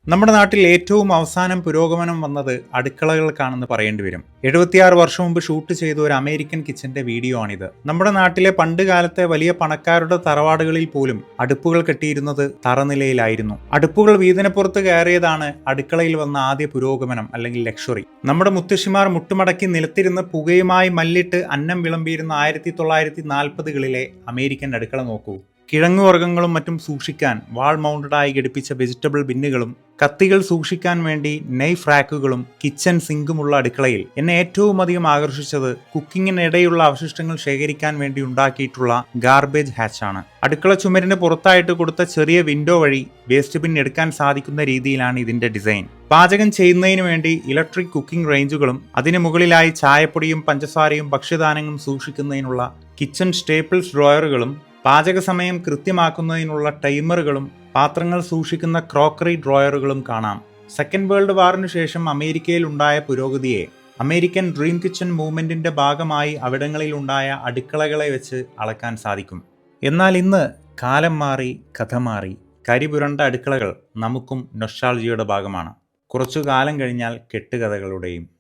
നമ്മുടെ നാട്ടിൽ ഏറ്റവും അവസാനം പുരോഗമനം വന്നത് അടുക്കളകൾക്കാണെന്ന് പറയേണ്ടി വരും. 76 വർഷം മുമ്പ് ഷൂട്ട് ചെയ്ത ഒരു അമേരിക്കൻ കിച്ചന്റെ വീഡിയോ ആണിത്. നമ്മുടെ നാട്ടിലെ പണ്ട് കാലത്തെ വലിയ പണക്കാരുടെ തറവാടുകളിൽ പോലും അടുപ്പുകൾ കെട്ടിയിരുന്നത് തറനിലയിലായിരുന്നു. അടുപ്പുകൾ വീതിനപ്പുറത്ത് കയറിയതാണ് അടുക്കളയിൽ വന്ന ആദ്യ പുരോഗമനം അല്ലെങ്കിൽ ലക്ഷറി. നമ്മുടെ മുത്തശ്ശിമാർ മുട്ടുമടക്കി നിലത്തിരുന്ന് പുകയുമായി മല്ലിട്ട് അന്നം വിളമ്പിയിരുന്ന 1940കളിലെ അമേരിക്കൻ അടുക്കള നോക്കൂ. കിഴങ്ങുവർഗ്ഗങ്ങളും മറ്റും സൂക്ഷിക്കാൻ വാൾ മൗണ്ടഡായി ഘടിപ്പിച്ച വെജിറ്റബിൾ ബിന്നുകളും കത്തികൾ സൂക്ഷിക്കാൻ വേണ്ടി നെയ്ഫ് റാക്കുകളും കിച്ചൺ സിങ്കുമുള്ള അടുക്കളയിൽ എന്നെ ഏറ്റവും അധികം ആകർഷിച്ചത് കുക്കിങ്ങിനിടെയുള്ള അവശിഷ്ടങ്ങൾ ശേഖരിക്കാൻ വേണ്ടി ഉണ്ടാക്കിയിട്ടുള്ള ഗാർബേജ് ഹാച്ചാണ്. അടുക്കള ചുമരിന് പുറത്തായിട്ട് കൊടുത്ത ചെറിയ വിൻഡോ വഴി വേസ്റ്റ് ബിൻ എടുക്കാൻ സാധിക്കുന്ന രീതിയിലാണ് ഇതിന്റെ ഡിസൈൻ. പാചകം ചെയ്യുന്നതിന് വേണ്ടി ഇലക്ട്രിക് കുക്കിംഗ് റേഞ്ചുകളും അതിനു മുകളിലായി ചായപ്പൊടിയും പഞ്ചസാരയും ഭക്ഷ്യധാന്യങ്ങളും സൂക്ഷിക്കുന്നതിനുള്ള കിച്ചൺ സ്റ്റേപ്പിൾസ് ഡ്രോയറുകളും പാചക സമയം കൃത്യമാക്കുന്നതിനുള്ള ടൈമറുകളും പാത്രങ്ങൾ സൂക്ഷിക്കുന്ന ക്രോക്കറി ഡ്രോയറുകളും കാണാം. സെക്കൻഡ് വേൾഡ് വാറിനു ശേഷം അമേരിക്കയിൽ ഉണ്ടായ പുരോഗതിയെ അമേരിക്കൻ ഡ്രീം കിച്ചൺ മൂവ്മെന്റിന്റെ ഭാഗമായി അവിടങ്ങളിൽ ഉണ്ടായ അടുക്കളകളെ വെച്ച് അളക്കാൻ സാധിക്കും. എന്നാൽ ഇന്ന് കാലം മാറി, കഥ മാറി. കരിപുരണ്ട അടുക്കളകൾ നമുക്കും നൊസ്റ്റാൾജിയയുടെ ഭാഗമാണ്. കുറച്ചു കാലം കഴിഞ്ഞാൽ കെട്ടുകഥകളുടെയും.